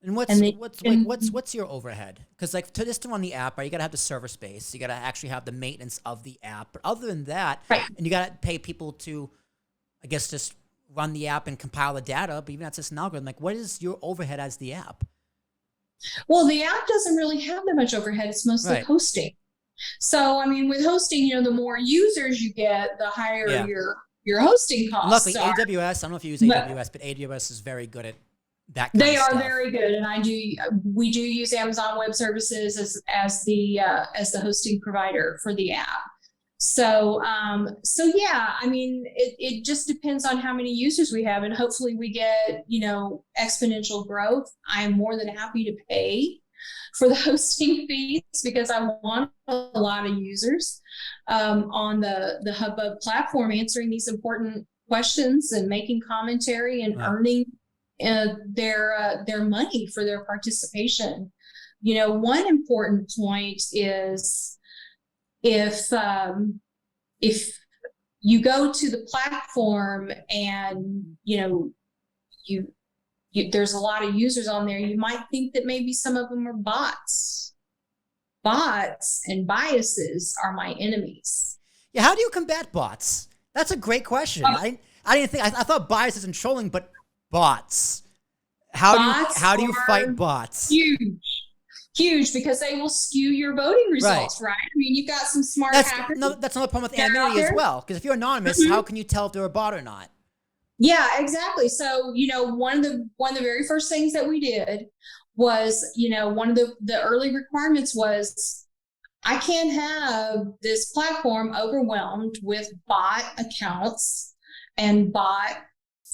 And And they can, what's your overhead? Because like to run the app, right, you gotta have the server space, you gotta actually have the maintenance of the app. But other than that, right. and you gotta pay people to, I guess, just run the app and compile the data. But even that's just an algorithm. Like, what is your overhead as the app? Well, the app doesn't really have that much overhead. It's mostly Right. hosting. So, I mean, with hosting, you know, the more users you get, the higher Yeah. your hosting And costs luckily, are. AWS. I don't know if you use But AWS, but AWS is very good at that kind they of are stuff. very good, and we do use Amazon Web Services as the hosting provider for the app. So yeah, I mean, it just depends on how many users we have, and hopefully we get, you know, exponential growth. I am more than happy to pay for the hosting fees because I want a lot of users on the Hubbub platform answering these important questions and making commentary and Right. earning their money for their participation. You know, one important point is if you go to the platform and you know you there's a lot of users on there, you might think that maybe some of them are bots. Bots and biases are my enemies. Yeah. How do you combat bots? That's a great question. I didn't think, I thought biases and trolling, but bots. How do you fight bots? Huge, because they will skew your voting results, right? I mean, you've got some smart hackers. No, that's another problem with anonymity as well. Because if you're anonymous, how can you tell if they're a bot or not? Yeah, exactly. So, you know, one of the very first things that we did was, you know, one of the early requirements was I can't have this platform overwhelmed with bot accounts and bot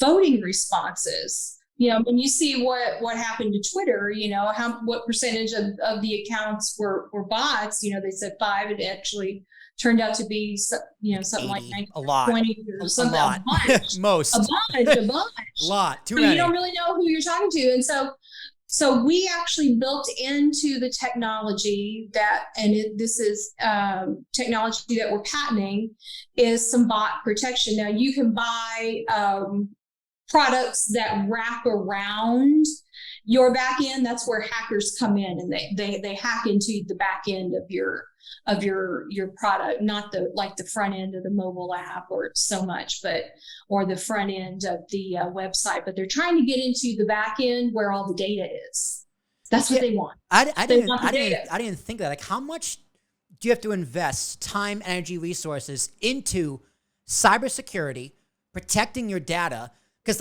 voting responses. You know, when you see what happened to Twitter, you know, what percentage of the accounts were bots, you know, they said 5, it actually turned out to be, you know, something 80, like a lot, 20 or something. a lot, most, a bunch. a lot, too So many. you don't really know who you're talking to. And so we actually built into the technology that, and this is technology that we're patenting, is some bot protection. Now you can buy products that wrap around your back end. That's where hackers come in and they hack into the back end of your product, not the front end of the mobile app or so much, or the front end of the website, but they're trying to get into the back end where all the data is. That's what they want. I didn't think that. Like, how much do you have to invest time, energy, resources into cybersecurity, protecting your data? Because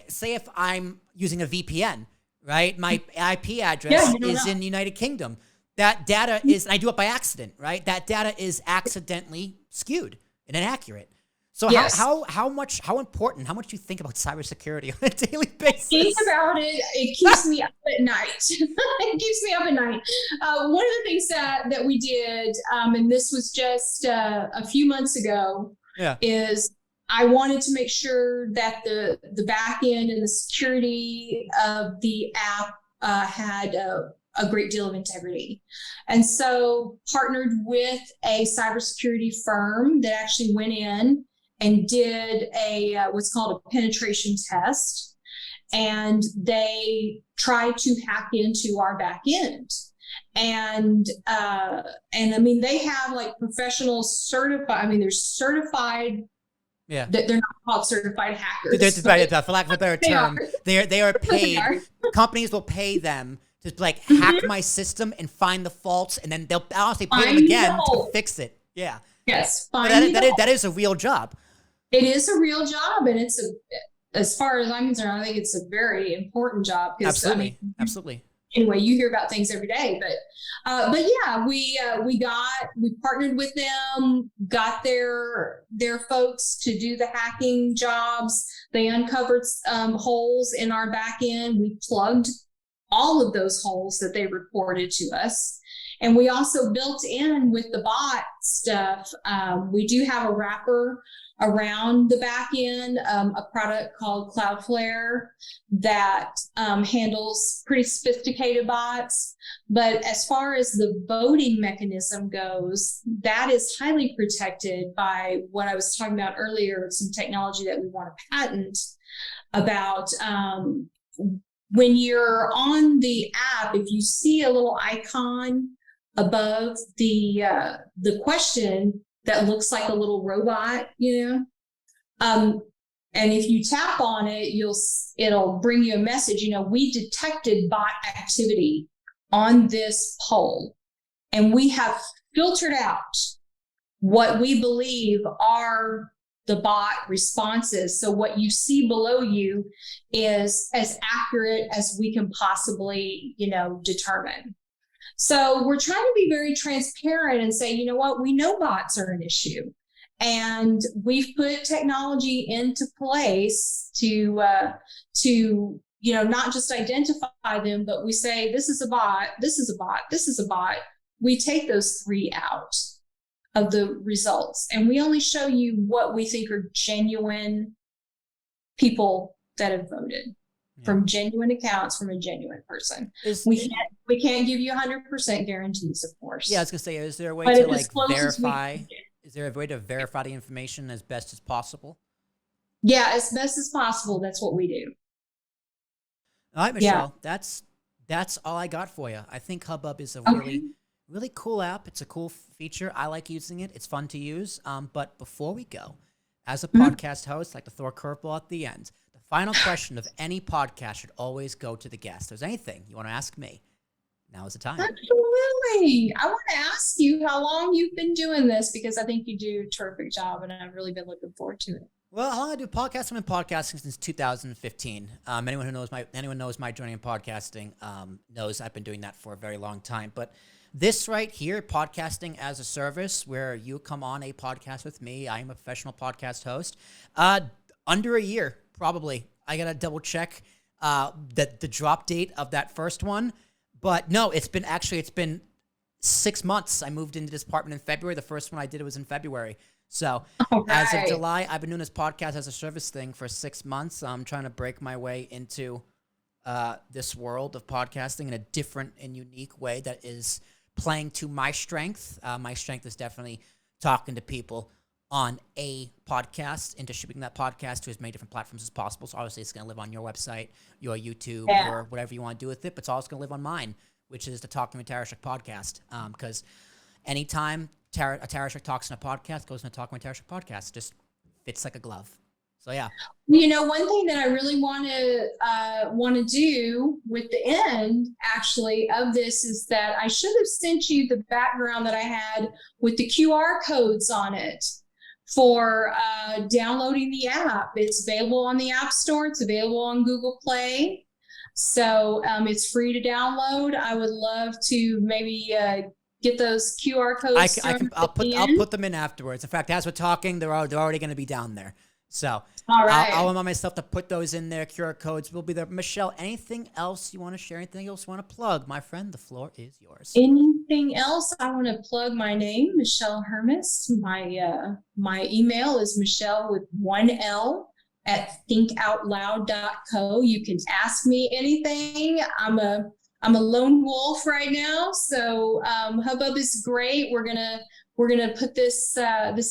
say if I'm using a VPN, right? My IP address is in the United Kingdom. That data is, and I do it by accident, right? That data is accidentally skewed and inaccurate. So how important, how much do you think about cybersecurity on a daily basis? Think about it. It keeps me up at night. It keeps me up at night. One of the things that we did, and this was just a few months ago, is I wanted to make sure that the back end and the security of the app had a great deal of integrity. And so partnered with a cybersecurity firm that actually went in and did what's called a penetration test. And they tried to hack into our back end. And I mean, they have like professional certified, I mean, there's certified. Yeah, they're not called certified hackers. For lack of a better term, they are paid. Companies will pay them to like hack my system and find the faults, and then they'll honestly pay them again to fix it. Yeah. Yes. That is a real job. It is a real job, and it's as far as I'm concerned, I think it's a very important job. Absolutely. Absolutely. Anyway, you hear about things every day, but yeah, we partnered with them, got their folks to do the hacking jobs. They uncovered holes in our back end. We plugged all of those holes that they reported to us. And we also built in with the bot stuff. We do have a wrapper around the back end, a product called Cloudflare that handles pretty sophisticated bots. But as far as the voting mechanism goes, that is highly protected by what I was talking about earlier, some technology that we want to patent about when you're on the app, if you see a little icon above the question that looks like a little robot, and if you tap on it, it'll bring you a message. We detected bot activity on this poll, and we have filtered out what we believe are the bot responses. So what you see below you is as accurate as we can possibly, determine. So we're trying to be very transparent and say, you know what, we know bots are an issue. And we've put technology into place to not just identify them, but we say, this is a bot, this is a bot, this is a bot. We take those 3 out of the results, and we only show you what we think are genuine people that have voted from genuine accounts from a genuine person. We can't give you 100% guarantees, of course. Yeah, I was gonna say, is there a way to verify? Is there a way to verify the information as best as possible? Yeah, as best as possible. That's what we do. All right, Michelle. Yeah. That's all I got for you. I think Hubbub is a really cool app. It's a cool feature. I like using it. It's fun to use. But before we go, as a podcast host, I like to throw a curveball at the end. The final question of any podcast should always go to the guest. If there's anything you want to ask me, now is the time. Absolutely. I want to ask you how long you've been doing this, because I think you do a terrific job, and I've really been looking forward to it. Well, how long I do podcasts? I've been podcasting since 2015. Anyone knows my journey in podcasting knows I've been doing that for a very long time. But this right here, podcasting as a service, where you come on a podcast with me, I am a professional podcast host. Under a year, probably. I gotta double check the drop date of that first one. But no, it's been 6 months. I moved into this apartment in February. The first one I did was in February. So as of July, I've been doing this podcast as a service thing for 6 months. I'm trying to break my way into this world of podcasting in a different and unique way that is playing to my strength. My strength is definitely talking to people on a podcast and distributing that podcast to as many different platforms as possible. So obviously it's going to live on your website, your YouTube, or whatever you want to do with it, but it's also going to live on mine, which is the Talking with Tarashuk podcast. Because anytime a Tarashuk talks in a podcast, goes in a Talking with Tarashuk podcast. It just fits like a glove. So yeah. One thing that I really want to do with the end actually of this is that I should have sent you the background that I had with the QR codes on it for downloading the app. It's available on the App Store. It's available on Google Play. So it's free to download. I would love to maybe get those QR codes. I'll put them in afterwards. In fact, as we're talking, they're already going to be down there. So all right. I'll remind myself to put those in there. QR codes will be there. Michelle, anything else you want to share? Anything else you want to plug? My friend, the floor is yours. Anything else? I want to plug my name, Michele Hermes. My email is Michelle with 1 L at thinkoutloud.co. You can ask me anything. I'm a lone wolf right now, so Hubbub is great. We're gonna put this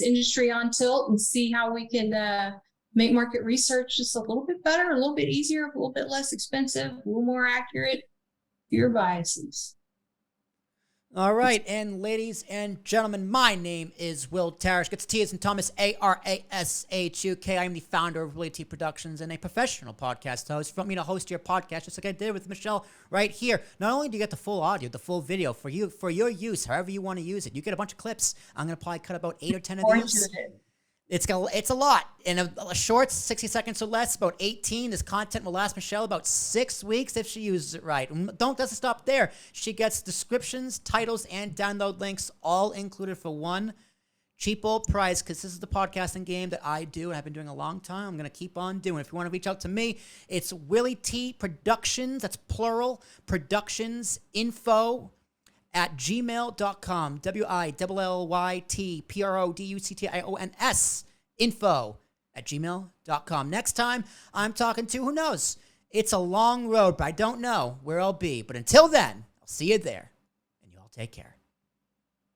industry on tilt and see how we can make market research just a little bit better, a little bit easier, a little bit less expensive, a little more accurate. Fewer biases. All right, and ladies and gentlemen, my name is Will Tarashuk. It's T as in Thomas, Arashuk. I am the founder of Willie T Productions and a professional podcast host. Want me to host your podcast just like I did with Michelle right here. Not only do you get the full audio, the full video for your use, however you want to use it. You get a bunch of clips. I'm going to probably cut about 8 or 10 of these. It's a lot. In a short, 60 seconds or less, about 18. This content will last Michelle about 6 weeks if she uses it right. Doesn't stop there. She gets descriptions, titles, and download links all included for one cheap old price, because this is the podcasting game that I do and I've been doing a long time. I'm going to keep on doing. If you want to reach out to me, it's Willie T Productions. That's plural. Productions info at gmail.com, WILLYTPRODUCTIONS, info at gmail.com. Next time I'm talking to, who knows? It's a long road, but I don't know where I'll be. But until then, I'll see you there, and you all take care.